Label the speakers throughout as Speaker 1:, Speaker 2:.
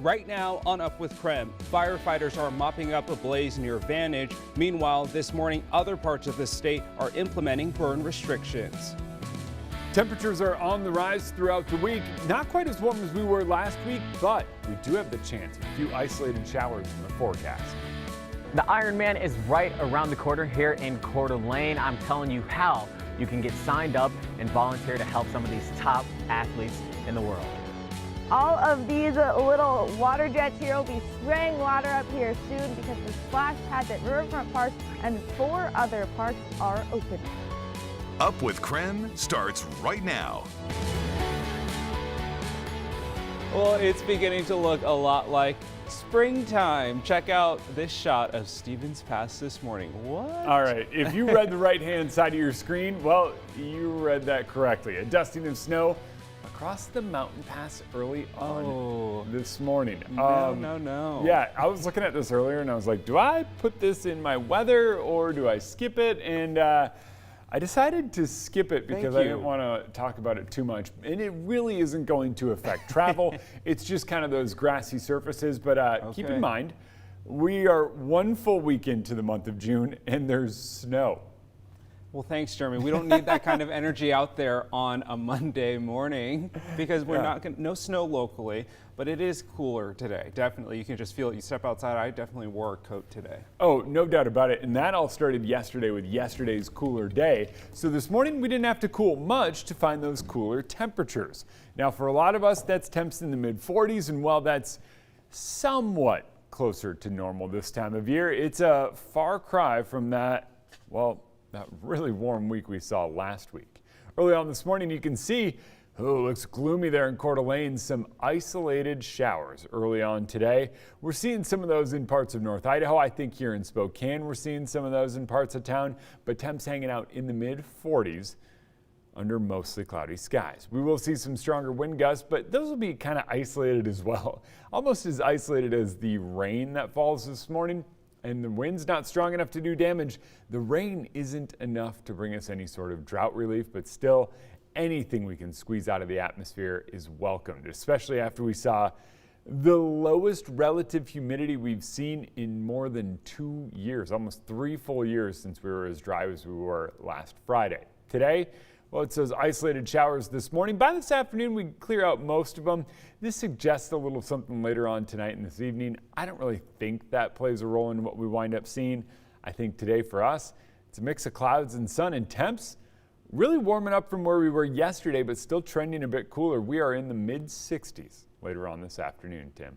Speaker 1: right now on Up with KREM. Firefighters are mopping up a blaze near Vantage. Meanwhile, this morning, other parts of the state are implementing burn restrictions.
Speaker 2: Temperatures are on the rise throughout the week. Not quite as warm as we were last week, but we do have the chance of a few isolated showers in the forecast.
Speaker 3: The Ironman is right around the corner here in Coeur d'Alene. I'm telling you how you can get signed up and volunteer to help some of these top athletes in the world.
Speaker 4: All of these little water jets here will be spraying water up here soon because the splash pads at Riverfront Park and 4 other parks are open.
Speaker 5: Up with KREM starts right now.
Speaker 1: Well, it's beginning to look a lot like springtime. Check out this shot of Stevens Pass this morning. What?
Speaker 2: All right, if you read the right-hand side of your screen, well, you read that correctly. A dusting of snow across the mountain pass early on this morning.
Speaker 1: No.
Speaker 2: Yeah, I was looking at this earlier and I was like, do I put this in my weather or do I skip it? And I decided to skip it because I didn't want to talk about it too much. And it really isn't going to affect travel. It's just kind of those grassy surfaces. But keep in mind, we are 1 full week into the month of June and there's snow.
Speaker 1: Well, thanks, Jeremy. We don't need that kind of energy out there on a Monday morning because we're not going no snow locally, but it is cooler today. Definitely. You can just feel it. You step outside. I definitely wore a coat today.
Speaker 2: Oh, no doubt about it. And that all started yesterday with yesterday's cooler day. So this morning we didn't have to cool much to find those cooler temperatures. Now, for a lot of us, that's temps in the mid 40s. And while that's somewhat closer to normal this time of year, it's a far cry from that, well, that really warm week we saw last week. Early on this morning, you can see, looks gloomy there in Coeur d'Alene. Some isolated showers early on today. We're seeing some of those in parts of North Idaho. I think here in Spokane, we're seeing some of those in parts of town, but temps hanging out in the mid 40s under mostly cloudy skies. We will see some stronger wind gusts, but those will be kind of isolated as well. Almost as isolated as the rain that falls this morning. And the wind's not strong enough to do damage. The rain isn't enough to bring us any sort of drought relief, but still anything we can squeeze out of the atmosphere is welcomed, especially after we saw the lowest relative humidity we've seen in more than 2 years, almost 3 full years since we were as dry as we were last Friday. Today, well, it's those isolated showers this morning. By this afternoon, we clear out most of them. This suggests a little something later on tonight and this evening. I don't really think that plays a role in what we wind up seeing. I think today for us, it's a mix of clouds and sun and temps. Really warming up from where we were yesterday, but still trending a bit cooler. We are in the mid 60s later on this afternoon, Tim.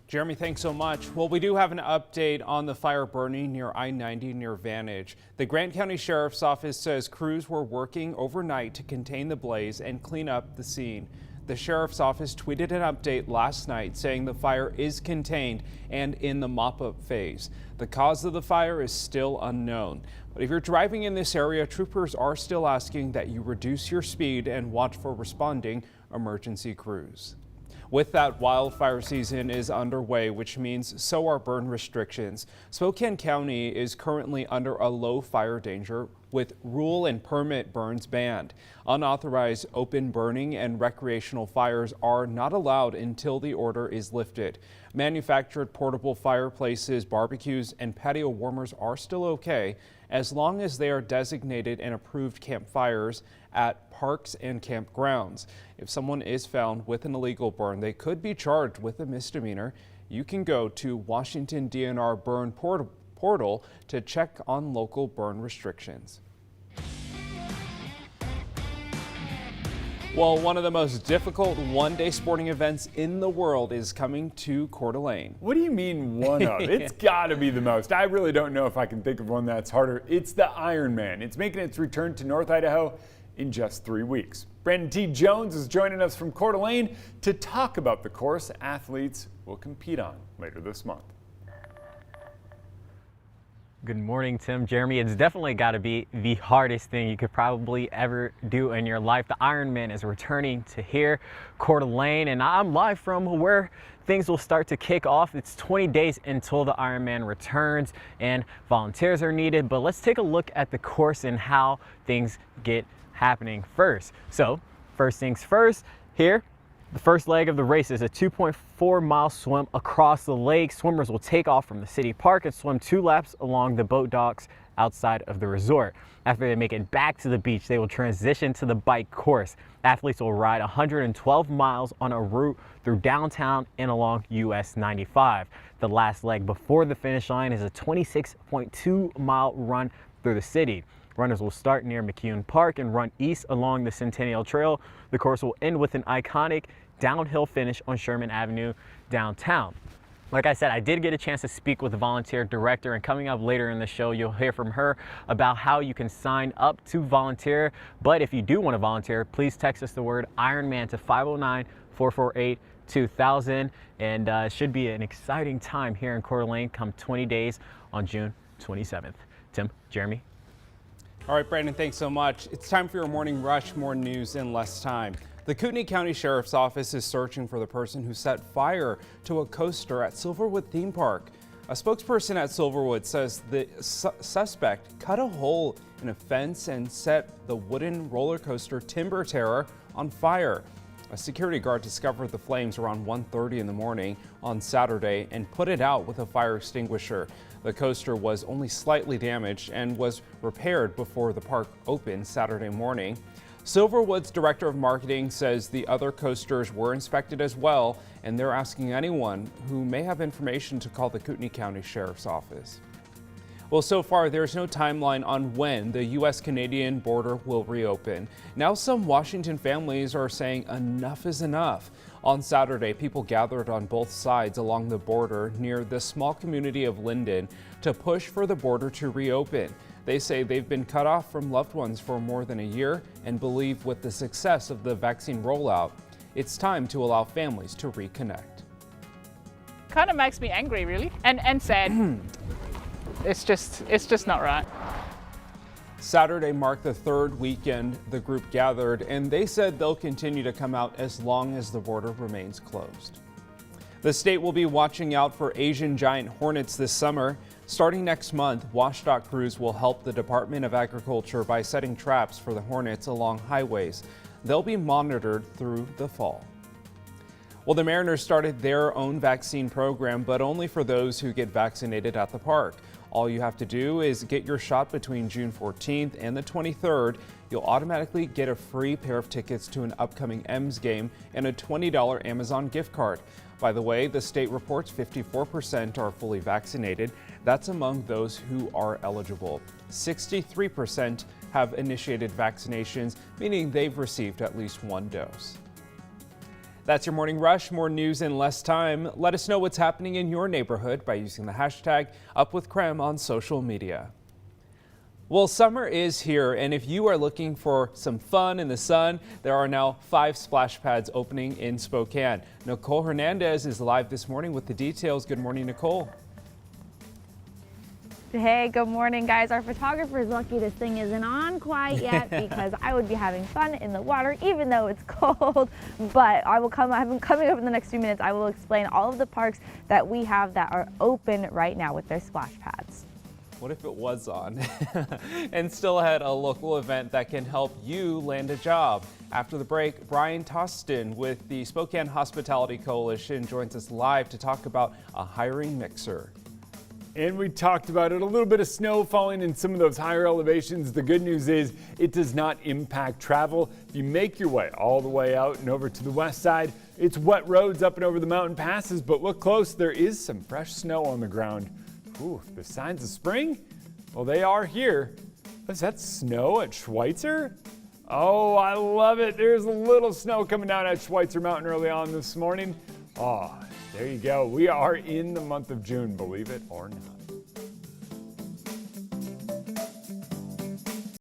Speaker 1: Jeremy, thanks so much. Well, we do have an update on the fire burning near I-90 near Vantage. The Grant County Sheriff's Office says crews were working overnight to contain the blaze and clean up the scene. The Sheriff's Office tweeted an update last night saying the fire is contained and in the mop-up phase. The cause of the fire is still unknown. But if you're driving in this area, troopers are still asking that you reduce your speed and watch for responding emergency crews. With that, wildfire season is underway, which means so are burn restrictions. Spokane County is currently under a low fire danger with rule and permit burns banned. Unauthorized open burning and recreational fires are not allowed until the order is lifted. Manufactured portable fireplaces, barbecues, and patio warmers are still okay as long as they are designated and approved campfires at parks and campgrounds. If someone is found with an illegal burn, they could be charged with a misdemeanor. You can go to Washington DNR Burn Portal to check on local burn restrictions. Well, one of the most difficult one-day sporting events in the world is coming to Coeur d'Alene.
Speaker 2: What do you mean one of? It's got to be the most. I really don't know if I can think of one that's harder. It's the Ironman. It's making its return to North Idaho in just 3 weeks. Brandon T. Jones is joining us from Coeur d'Alene to talk about the course athletes will compete on later this month.
Speaker 3: Good morning, Tim. Jeremy, it's definitely got to be the hardest thing you could probably ever do in your life. The Ironman is returning to here, Coeur d'Alene, and I'm live from where things will start to kick off. It's 20 days until the Ironman returns and volunteers are needed, but let's take a look at the course and how things get happening first. So first things first, here The first leg of the race is a 2.4-mile swim across the lake. Swimmers will take off from the city park and swim 2 laps along the boat docks outside of the resort. After they make it back to the beach, they will transition to the bike course. Athletes will ride 112 miles on a route through downtown and along US 95. The last leg before the finish line is a 26.2-mile run through the city. Runners will start near McCune Park and run east along the Centennial Trail. The course will end with an iconic downhill finish on Sherman Avenue downtown. Like I said, I did get a chance to speak with the volunteer director, and coming up later in the show, you'll hear from her about how you can sign up to volunteer. But if you do want to volunteer, please text us the word Ironman to 509-448-2000. And it should be an exciting time here in Coeur d'Alene come 20 days on June 27th. Tim, Jeremy.
Speaker 1: All right, Brandon, thanks so much. It's time for your morning rush. More news in less time. The Kootenai County Sheriff's Office is searching for the person who set fire to a coaster at Silverwood Theme Park. A spokesperson at Silverwood says the suspect cut a hole in a fence and set the wooden roller coaster Timber Terror on fire. A security guard discovered the flames around 1:30 in the morning on Saturday and put it out with a fire extinguisher. The coaster was only slightly damaged and was repaired before the park opened Saturday morning. Silverwood's director of marketing says the other coasters were inspected as well, and they're asking anyone who may have information to call the Kootenai County Sheriff's Office. Well, so far there's no timeline on when the U.S.-Canadian border will reopen. Now some Washington families are saying enough is enough. On Saturday, people gathered on both sides along the border near the small community of Linden to push for the border to reopen. They say they've been cut off from loved ones for more than a year and believe with the success of the vaccine rollout, it's time to allow families to reconnect.
Speaker 6: Kind of makes me angry, really, and sad. It's just not right.
Speaker 1: Saturday marked the third weekend the group gathered, and they said they'll continue to come out as long as the border remains closed. The state will be watching out for Asian giant hornets this summer. Starting next month, WashDOT crews will help the Department of Agriculture by setting traps for the hornets along highways. They'll be monitored through the fall. Well, the Mariners started their own vaccine program, but only for those who get vaccinated at the park. All you have to do is get your shot between June 14th and the 23rd. You'll automatically get a free pair of tickets to an upcoming M's game and a $20 Amazon gift card. By the way, the state reports 54% are fully vaccinated. That's among those who are eligible. 63% have initiated vaccinations, meaning they've received at least one dose. That's your morning rush. More news in less time. Let us know what's happening in your neighborhood by using the hashtag #UpWithKREM on social media. Well, summer is here, and if you are looking for some fun in the sun, there are now 5 splash pads opening in Spokane. Nicole Hernandez is live this morning with the details. Good morning, Nicole.
Speaker 4: Hey, good morning, guys. Our photographer is lucky this thing isn't on quite yet because I would be having fun in the water even though it's cold. But I'm coming up in the next few minutes. I will explain all of the parks that we have that are open right now with their splash pads.
Speaker 1: What if it was on? And still ahead, a local event that can help you land a job. After the break, Brian Toston with the Spokane Hospitality Coalition joins us live to talk about a hiring mixer.
Speaker 2: And we talked about it, a little bit of snow falling in some of those higher elevations. The good news is it does not impact travel. If you make your way all the way out and over to the west side, it's wet roads up and over the mountain passes, but look close, there is some fresh snow on the ground. Ooh, the signs of spring? Well, they are here. Is that snow at Schweitzer? Oh, I love it. There's a little snow coming down at Schweitzer Mountain early on this morning. Oh, there you go. We are in the month of June, believe it or not.